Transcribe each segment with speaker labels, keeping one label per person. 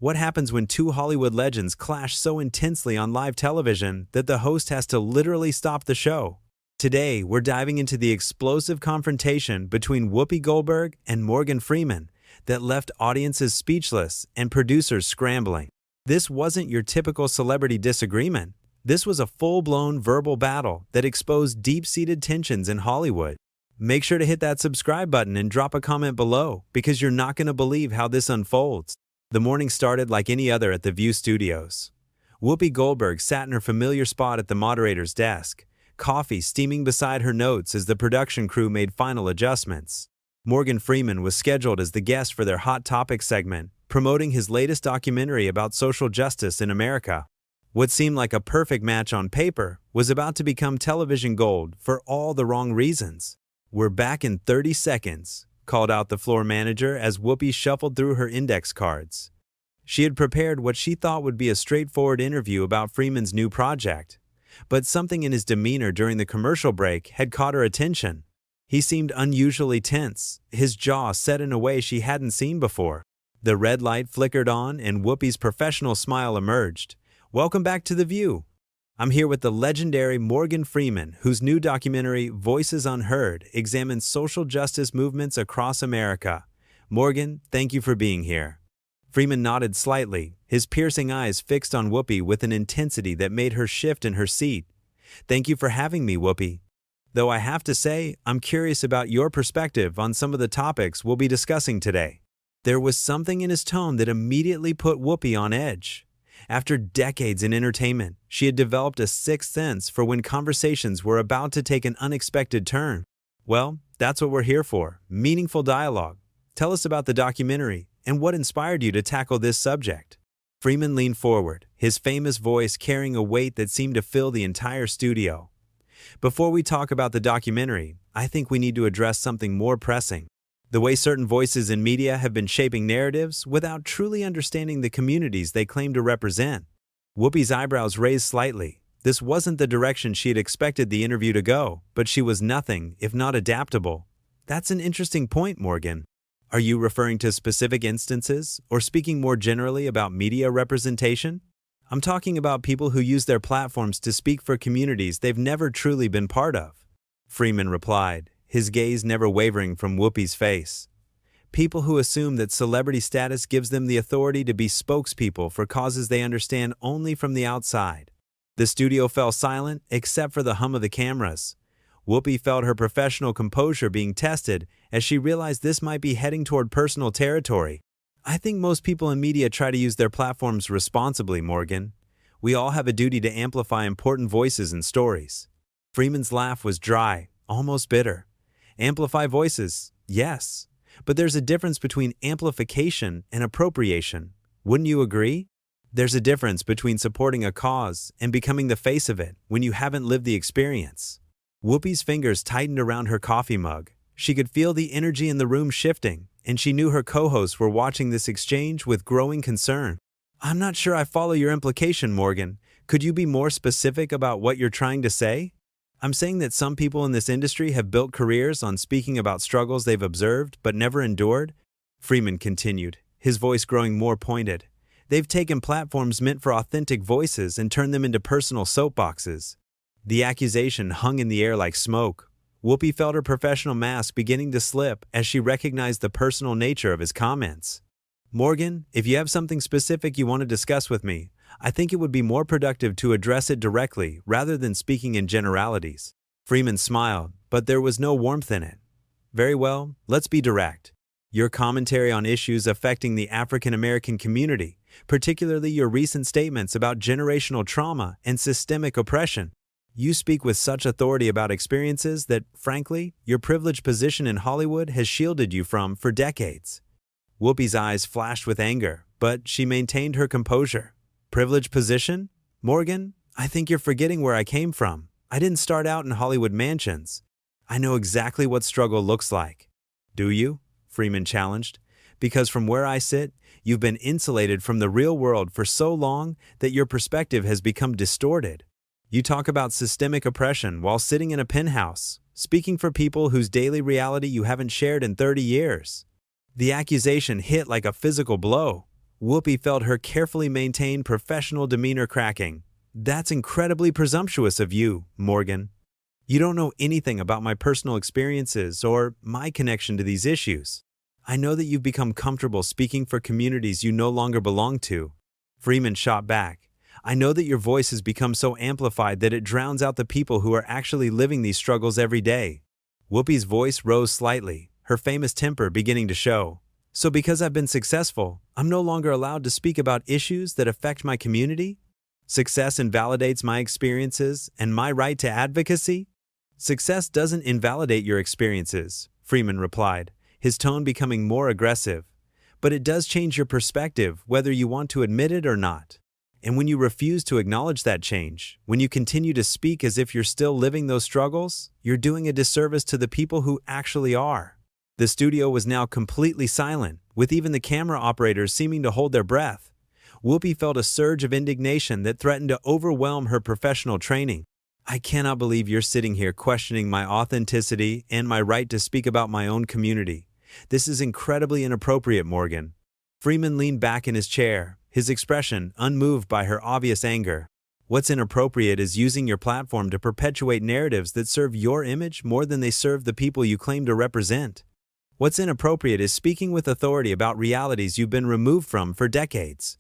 Speaker 1: What happens when two Hollywood legends clash so intensely on live television that the host has to literally stop the show? Today, we're diving into the explosive confrontation between Whoopi Goldberg and Morgan Freeman that left audiences speechless and producers scrambling. This wasn't your typical celebrity disagreement. This was a full-blown verbal battle that exposed deep-seated tensions in Hollywood. Make sure to hit that subscribe button and drop a comment below because you're not going to believe how this unfolds. The morning started like any other at the View Studios. Whoopi Goldberg sat in her familiar spot at the moderator's desk, coffee steaming beside her notes as the production crew made final adjustments. Morgan Freeman was scheduled as the guest for their Hot Topics segment, promoting his latest documentary about social justice in America. What seemed like a perfect match on paper was about to become television gold for all the wrong reasons. "We're back in 30 seconds, called out the floor manager as Whoopi shuffled through her index cards. She had prepared what she thought would be a straightforward interview about Freeman's new project, but something in his demeanor during the commercial break had caught her attention. He seemed unusually tense, his jaw set in a way she hadn't seen before. The red light flickered on and Whoopi's professional smile emerged. "Welcome back to The View. I'm here with the legendary Morgan Freeman, whose new documentary, Voices Unheard, examines social justice movements across America. Morgan, thank you for being here." Freeman nodded slightly, his piercing eyes fixed on Whoopi with an intensity that made her shift in her seat. "Thank you for having me, Whoopi. Though I have to say, I'm curious about your perspective on some of the topics we'll be discussing today." There was something in his tone that immediately put Whoopi on edge. After decades in entertainment, she had developed a sixth sense for when conversations were about to take an unexpected turn. "Well, that's what we're here for, meaningful dialogue. Tell us about the documentary and what inspired you to tackle this subject." Freeman leaned forward, his famous voice carrying a weight that seemed to fill the entire studio. "Before we talk about the documentary, I think we need to address something more pressing. The way certain voices in media have been shaping narratives without truly understanding the communities they claim to represent." Whoopi's eyebrows raised slightly. This wasn't the direction she had expected the interview to go, but she was nothing if not adaptable. "That's an interesting point, Morgan. Are you referring to specific instances or speaking more generally about media representation?" "I'm talking about people who use their platforms to speak for communities they've never truly been part of," Freeman replied, his gaze never wavering from Whoopi's face. "People who assume that celebrity status gives them the authority to be spokespeople for causes they understand only from the outside." The studio fell silent except for the hum of the cameras. Whoopi felt her professional composure being tested as she realized this might be heading toward personal territory. "I think most people in media try to use their platforms responsibly, Morgan. We all have a duty to amplify important voices and stories." Freeman's laugh was dry, almost bitter. "Amplify voices, yes, but there's a difference between amplification and appropriation. Wouldn't you agree? There's a difference between supporting a cause and becoming the face of it when you haven't lived the experience." Whoopi's fingers tightened around her coffee mug. She could feel the energy in the room shifting, and she knew her co-hosts were watching this exchange with growing concern. "I'm not sure I follow your implication, Morgan. Could you be more specific about what you're trying to say?" "I'm saying that some people in this industry have built careers on speaking about struggles they've observed but never endured," Freeman continued, his voice growing more pointed. "They've taken platforms meant for authentic voices and turned them into personal soapboxes." The accusation hung in the air like smoke. Whoopi felt her professional mask beginning to slip as she recognized the personal nature of his comments. "Morgan, if you have something specific you want to discuss with me, I think it would be more productive to address it directly rather than speaking in generalities." Freeman smiled, but there was no warmth in it. "Very well, let's be direct. Your commentary on issues affecting the African American community, particularly your recent statements about generational trauma and systemic oppression. You speak with such authority about experiences that, frankly, your privileged position in Hollywood has shielded you from for decades." Whoopi's eyes flashed with anger, but she maintained her composure. "Privileged position? Morgan, I think you're forgetting where I came from. I didn't start out in Hollywood mansions. I know exactly what struggle looks like." "Do you?" Freeman challenged. "Because from where I sit, you've been insulated from the real world for so long that your perspective has become distorted. You talk about systemic oppression while sitting in a penthouse, speaking for people whose daily reality you haven't shared in 30 years. The accusation hit like a physical blow. Whoopi felt her carefully maintained professional demeanor cracking. "That's incredibly presumptuous of you, Morgan. You don't know anything about my personal experiences or my connection to these issues. I know that you've become comfortable speaking for communities you no longer belong to." Freeman shot back. "I know that your voice has become so amplified that it drowns out the people who are actually living these struggles every day." Whoopi's voice rose slightly, her famous temper beginning to show. "So because I've been successful, I'm no longer allowed to speak about issues that affect my community? Success invalidates my experiences and my right to advocacy?" "Success doesn't invalidate your experiences," Freeman replied, his tone becoming more aggressive. "But it does change your perspective whether you want to admit it or not. And when you refuse to acknowledge that change, when you continue to speak as if you're still living those struggles, you're doing a disservice to the people who actually are." The studio was now completely silent, with even the camera operators seeming to hold their breath. Whoopi felt a surge of indignation that threatened to overwhelm her professional training. "I cannot believe you're sitting here questioning my authenticity and my right to speak about my own community. This is incredibly inappropriate, Morgan." Freeman leaned back in his chair, his expression unmoved by her obvious anger. "What's inappropriate is using your platform to perpetuate narratives that serve your image more than they serve the people you claim to represent. What's inappropriate is speaking with authority about realities you've been removed from for decades."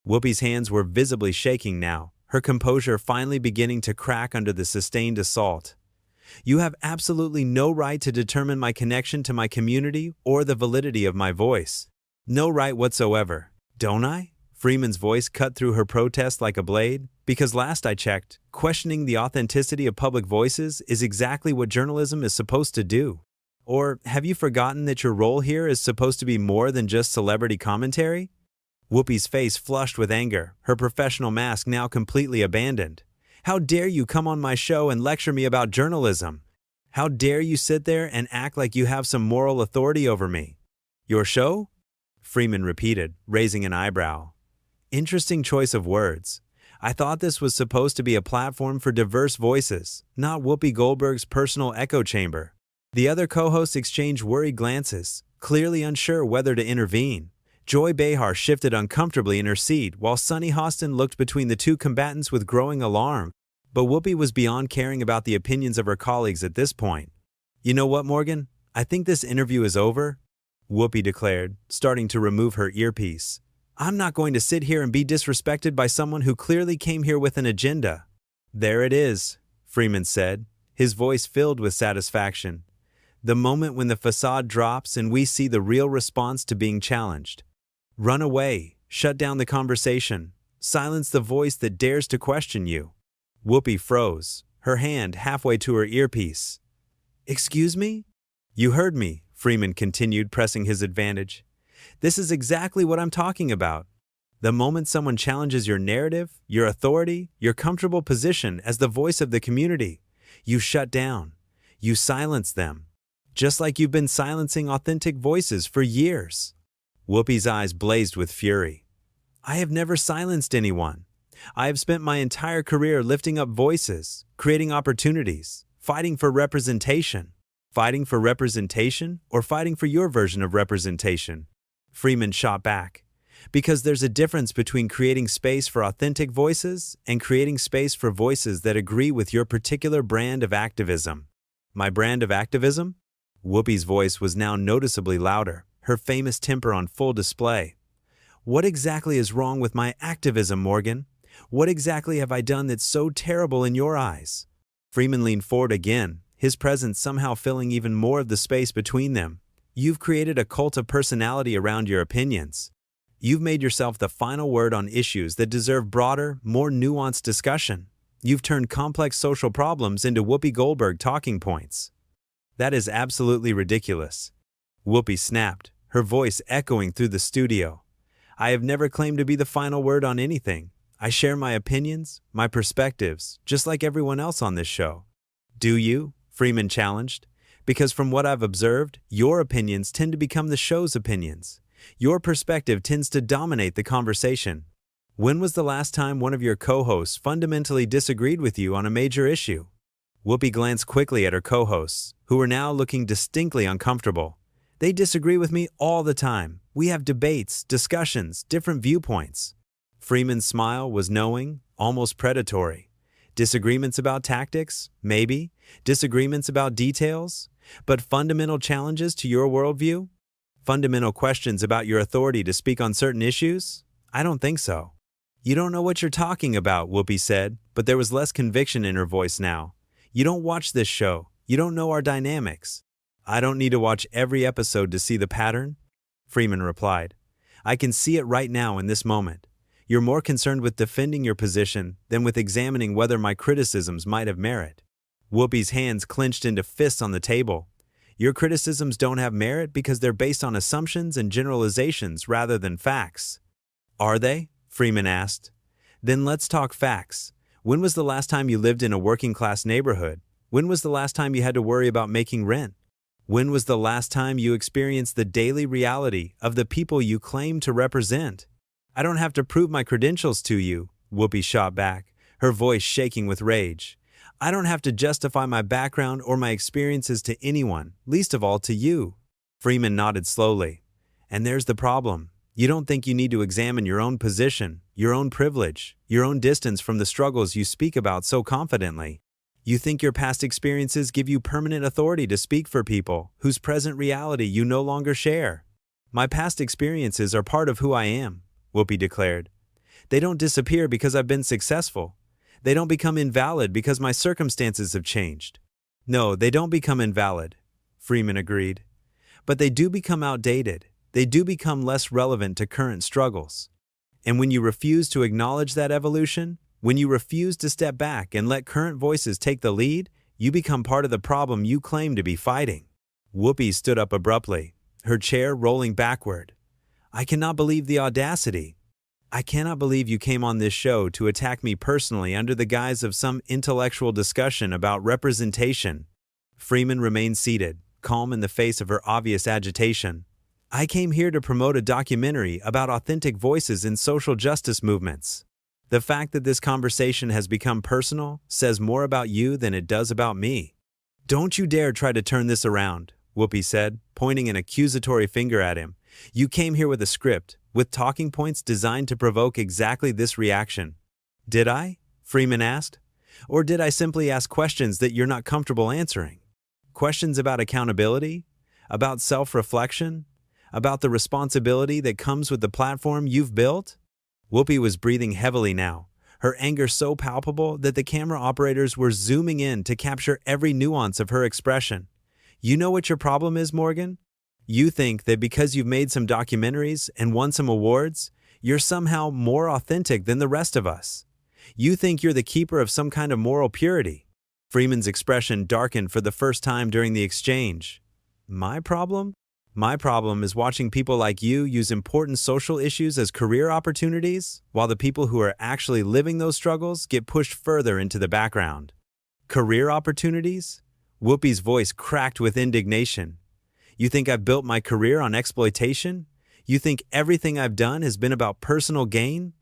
Speaker 1: Whoopi's hands were visibly shaking now, her composure finally beginning to crack under the sustained assault. "You have absolutely no right to determine my connection to my community or the validity of my voice. No right whatsoever, don't I?" Freeman's voice cut through her protest like a blade. "Because last I checked, questioning the authenticity of public voices is exactly what journalism is supposed to do. Or have you forgotten that your role here is supposed to be more than just celebrity commentary?" Whoopi's face flushed with anger, her professional mask now completely abandoned. "How dare you come on my show and lecture me about journalism? How dare you sit there and act like you have some moral authority over me?" "Your show?" Freeman repeated, raising an eyebrow. "Interesting choice of words. I thought this was supposed to be a platform for diverse voices, not Whoopi Goldberg's personal echo chamber." The other co-hosts exchanged worried glances, clearly unsure whether to intervene. Joy Behar shifted uncomfortably in her seat while Sunny Hostin looked between the two combatants with growing alarm. But Whoopi was beyond caring about the opinions of her colleagues at this point. "You know what, Morgan? I think this interview is over," Whoopi declared, starting to remove her earpiece. "I'm not going to sit here and be disrespected by someone who clearly came here with an agenda." "There it is," Freeman said, his voice filled with satisfaction. "The moment when the facade drops and we see the real response to being challenged. Run away, shut down the conversation, silence the voice that dares to question you." Whoopi froze, her hand halfway to her earpiece. "Excuse me?" "You heard me," Freeman continued, pressing his advantage. "This is exactly what I'm talking about. The moment someone challenges your narrative, your authority, your comfortable position as the voice of the community, you shut down. You silence them. Just like you've been silencing authentic voices for years." Whoopi's eyes blazed with fury. "I have never silenced anyone. I have spent my entire career lifting up voices, creating opportunities, fighting for representation." "Fighting for representation or fighting for your version of representation?" Freeman shot back. "Because there's a difference between creating space for authentic voices and creating space for voices that agree with your particular brand of activism." "My brand of activism?" Whoopi's voice was now noticeably louder, her famous temper on full display. "What exactly is wrong with my activism, Morgan? What exactly have I done that's so terrible in your eyes?" Freeman leaned forward again, his presence somehow filling even more of the space between them. "You've created a cult of personality around your opinions. You've made yourself the final word on issues that deserve broader, more nuanced discussion. You've turned complex social problems into Whoopi Goldberg talking points." "That is absolutely ridiculous," Whoopi snapped, her voice echoing through the studio. "I have never claimed to be the final word on anything. I share my opinions, my perspectives, just like everyone else on this show." "Do you?" Freeman challenged. "Because from what I've observed, your opinions tend to become the show's opinions. Your perspective tends to dominate the conversation. When was the last time one of your co-hosts fundamentally disagreed with you on a major issue?" Whoopi glanced quickly at her co-hosts, who were now looking distinctly uncomfortable. "They disagree with me all the time. We have debates, discussions, different viewpoints. Freeman's smile was knowing, almost predatory. Disagreements about tactics? Maybe. Disagreements about details? But fundamental challenges to your worldview? Fundamental questions about your authority to speak on certain issues? I don't think so. You don't know what you're talking about, Whoopi said, but there was less conviction in her voice now. You don't watch this show. You don't know our dynamics. I don't need to watch every episode to see the pattern, Freeman replied. I can see it right now in this moment. You're more concerned with defending your position than with examining whether my criticisms might have merit. Whoopi's hands clenched into fists on the table. Your criticisms don't have merit because they're based on assumptions and generalizations rather than facts. Are they? Freeman asked. Then let's talk facts. When was the last time you lived in a working-class neighborhood? When was the last time you had to worry about making rent? When was the last time you experienced the daily reality of the people you claim to represent? I don't have to prove my credentials to you, Whoopi shot back, her voice shaking with rage. I don't have to justify my background or my experiences to anyone, least of all to you. Freeman nodded slowly. And there's the problem. You don't think you need to examine your own position, your own privilege, your own distance from the struggles you speak about so confidently. You think your past experiences give you permanent authority to speak for people whose present reality you no longer share. My past experiences are part of who I am, Whoopi declared. They don't disappear because I've been successful. They don't become invalid because my circumstances have changed. No, they don't become invalid, Freeman agreed. But they do become outdated. They do become less relevant to current struggles. And when you refuse to acknowledge that evolution, when you refuse to step back and let current voices take the lead, you become part of the problem you claim to be fighting. Whoopi stood up abruptly, her chair rolling backward. I cannot believe the audacity. I cannot believe you came on this show to attack me personally under the guise of some intellectual discussion about representation. Freeman remained seated, calm in the face of her obvious agitation. I came here to promote a documentary about authentic voices in social justice movements. The fact that this conversation has become personal says more about you than it does about me. Don't you dare try to turn this around, Whoopi said, pointing an accusatory finger at him. You came here with a script, with talking points designed to provoke exactly this reaction. Did I? Freeman asked. Or did I simply ask questions that you're not comfortable answering? Questions about accountability? About self-reflection? About the responsibility that comes with the platform you've built? Whoopi was breathing heavily now, her anger so palpable that the camera operators were zooming in to capture every nuance of her expression. You know what your problem is, Morgan? You think that because you've made some documentaries and won some awards, you're somehow more authentic than the rest of us. You think you're the keeper of some kind of moral purity. Freeman's expression darkened for the first time during the exchange. My problem? My problem is watching people like you use important social issues as career opportunities, while the people who are actually living those struggles get pushed further into the background. Career opportunities? Whoopi's voice cracked with indignation. You think I've built my career on exploitation? You think everything I've done has been about personal gain?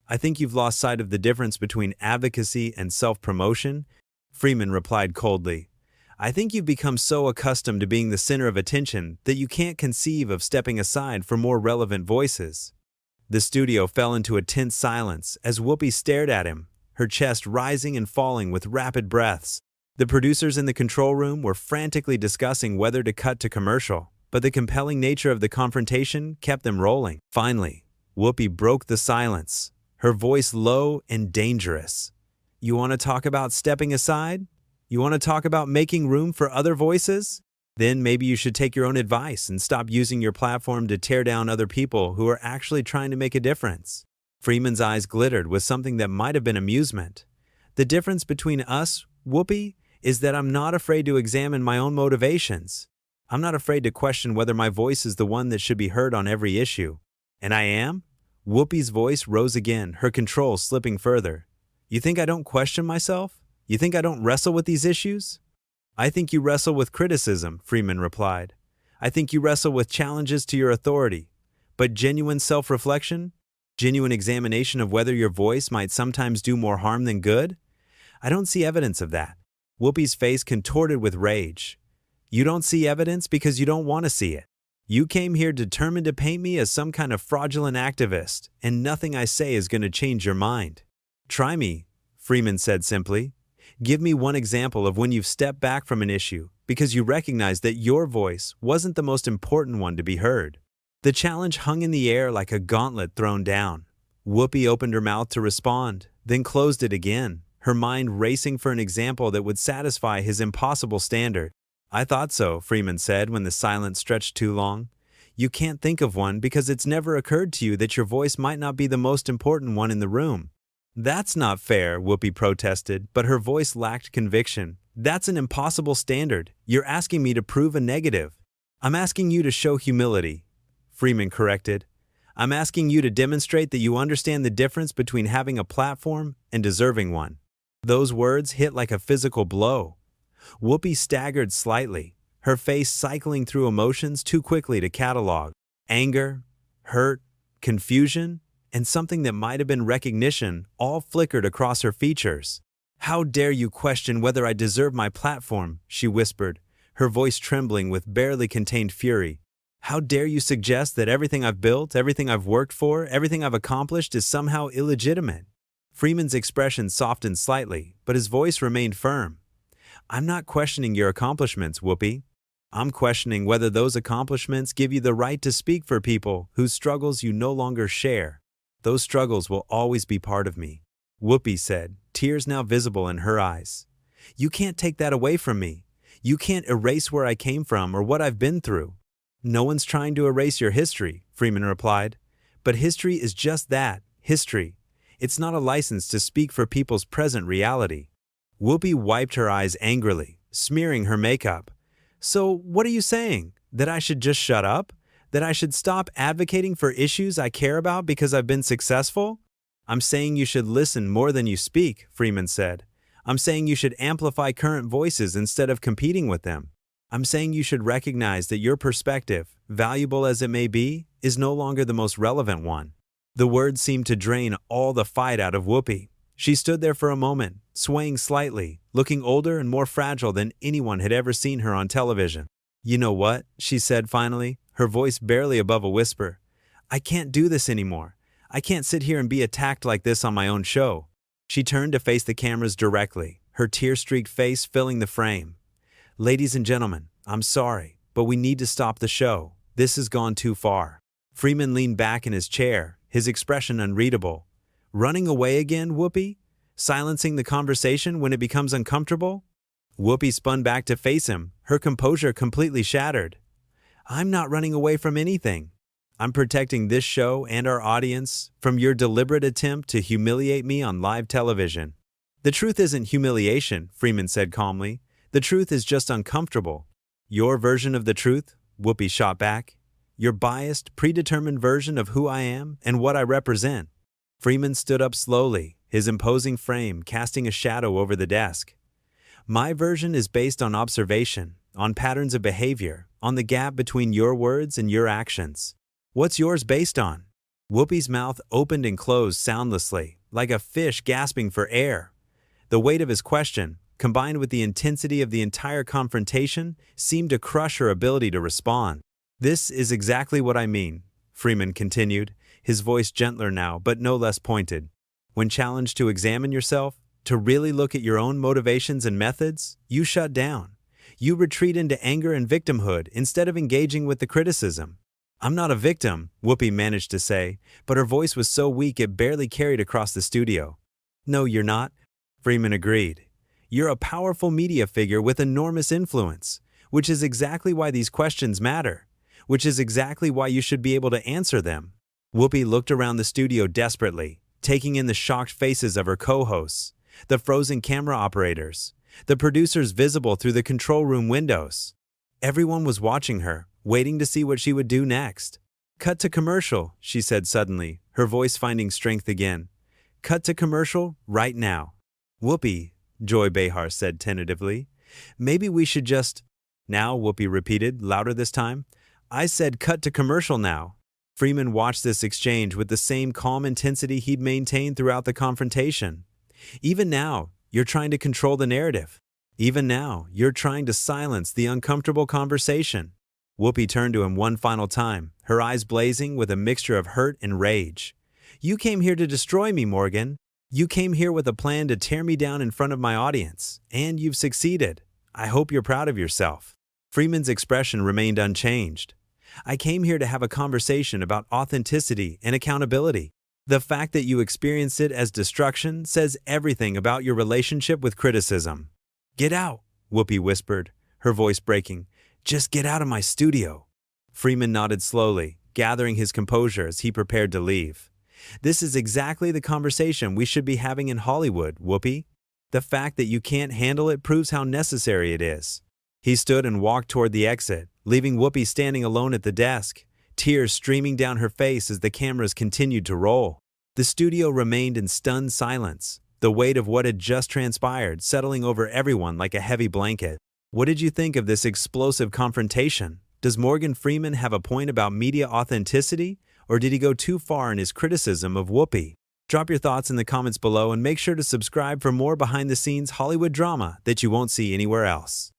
Speaker 1: I think you've lost sight of the difference between advocacy and self-promotion, Freeman replied coldly. I think you've become so accustomed to being the center of attention that you can't conceive of stepping aside for more relevant voices. The studio fell into a tense silence as Whoopi stared at him, her chest rising and falling with rapid breaths. The producers in the control room were frantically discussing whether to cut to commercial, but the compelling nature of the confrontation kept them rolling. Finally, Whoopi broke the silence, her voice low and dangerous. You want to talk about stepping aside? You want to talk about making room for other voices? Then maybe you should take your own advice and stop using your platform to tear down other people who are actually trying to make a difference. Freeman's eyes glittered with something that might have been amusement. The difference between us, Whoopi, is that I'm not afraid to examine my own motivations. I'm not afraid to question whether my voice is the one that should be heard on every issue. And I am? Whoopi's voice rose again, her control slipping further. You think I don't question myself? You think I don't wrestle with these issues? I think you wrestle with criticism, Freeman replied. I think you wrestle with challenges to your authority. But genuine self-reflection? Genuine examination of whether your voice might sometimes do more harm than good? I don't see evidence of that. Whoopi's face contorted with rage. You don't see evidence because you don't want to see it. You came here determined to paint me as some kind of fraudulent activist, and nothing I say is going to change your mind. Try me, Freeman said simply. Give me one example of when you've stepped back from an issue because you recognized that your voice wasn't the most important one to be heard. The challenge hung in the air like a gauntlet thrown down. Whoopi opened her mouth to respond, then closed it again, her mind racing for an example that would satisfy his impossible standard. I thought so, Freeman said when the silence stretched too long. You can't think of one because it's never occurred to you that your voice might not be the most important one in the room. That's not fair, Whoopi protested, but her voice lacked conviction. That's an impossible standard. You're asking me to prove a negative. I'm asking you to show humility, Freeman corrected. I'm asking you to demonstrate that you understand the difference between having a platform and deserving one. Those words hit like a physical blow. Whoopi staggered slightly, her face cycling through emotions too quickly to catalog. Anger, hurt, confusion, and something that might have been recognition all flickered across her features. How dare you question whether I deserve my platform, she whispered, her voice trembling with barely contained fury. How dare you suggest that everything I've built, everything I've worked for, everything I've accomplished is somehow illegitimate? Freeman's expression softened slightly, but his voice remained firm. I'm not questioning your accomplishments, Whoopi. I'm questioning whether those accomplishments give you the right to speak for people whose struggles you no longer share. Those struggles will always be part of me, Whoopi said, tears now visible in her eyes. You can't take that away from me. You can't erase where I came from or what I've been through. No one's trying to erase your history, Freeman replied. But history is just that, history. It's not a license to speak for people's present reality. Whoopi wiped her eyes angrily, smearing her makeup. So what are you saying? That I should just shut up? That I should stop advocating for issues I care about because I've been successful? I'm saying you should listen more than you speak, Freeman said. I'm saying you should amplify current voices instead of competing with them. I'm saying you should recognize that your perspective, valuable as it may be, is no longer the most relevant one. The words seemed to drain all the fight out of Whoopi. She stood there for a moment, swaying slightly, looking older and more fragile than anyone had ever seen her on television. You know what? She said finally, her voice barely above a whisper. I can't do this anymore. I can't sit here and be attacked like this on my own show. She turned to face the cameras directly, her tear-streaked face filling the frame. Ladies and gentlemen, I'm sorry, but we need to stop the show. This has gone too far. Freeman leaned back in his chair, his expression unreadable. Running away again, Whoopi? Silencing the conversation when it becomes uncomfortable? Whoopi spun back to face him, her composure completely shattered. I'm not running away from anything. I'm protecting this show and our audience from your deliberate attempt to humiliate me on live television. The truth isn't humiliation, Freeman said calmly. The truth is just uncomfortable. Your version of the truth, Whoopi shot back. Your biased, predetermined version of who I am and what I represent. Freeman stood up slowly, his imposing frame casting a shadow over the desk. My version is based on observation, on patterns of behavior, on the gap between your words and your actions. What's yours based on? Whoopi's mouth opened and closed soundlessly, like a fish gasping for air. The weight of his question, combined with the intensity of the entire confrontation, seemed to crush her ability to respond. This is exactly what I mean, Freeman continued, his voice gentler now but no less pointed. When challenged to examine yourself, to really look at your own motivations and methods, you shut down. You retreat into anger and victimhood instead of engaging with the criticism. I'm not a victim, Whoopi managed to say, but her voice was so weak it barely carried across the studio. No, you're not, Freeman agreed. You're a powerful media figure with enormous influence, which is exactly why these questions matter, which is exactly why you should be able to answer them. Whoopi looked around the studio desperately, taking in the shocked faces of her co-hosts, the frozen camera operators, the producers visible through the control room windows. Everyone was watching her, waiting to see what she would do next. Cut to commercial, she said suddenly, her voice finding strength again. Cut to commercial right now. Whoopi, Joy Behar said tentatively. Maybe we should just... Now, Whoopi repeated, louder this time. I said cut to commercial now. Freeman watched this exchange with the same calm intensity he'd maintained throughout the confrontation. Even now, you're trying to control the narrative. Even now, you're trying to silence the uncomfortable conversation. Whoopi turned to him one final time, her eyes blazing with a mixture of hurt and rage. "You came here to destroy me, Morgan. You came here with a plan to tear me down in front of my audience, and you've succeeded. I hope you're proud of yourself." Freeman's expression remained unchanged. "I came here to have a conversation about authenticity and accountability. The fact that you experienced it as destruction says everything about your relationship with criticism." "Get out," Whoopi whispered, her voice breaking. "Just get out of my studio." Freeman nodded slowly, gathering his composure as he prepared to leave. "This is exactly the conversation we should be having in Hollywood, Whoopi. The fact that you can't handle it proves how necessary it is." He stood and walked toward the exit, leaving Whoopi standing alone at the desk, tears streaming down her face as the cameras continued to roll. The studio remained in stunned silence, the weight of what had just transpired settling over everyone like a heavy blanket. What did you think of this explosive confrontation? Does Morgan Freeman have a point about media authenticity, or did he go too far in his criticism of Whoopi? Drop your thoughts in the comments below and make sure to subscribe for more behind-the-scenes Hollywood drama that you won't see anywhere else.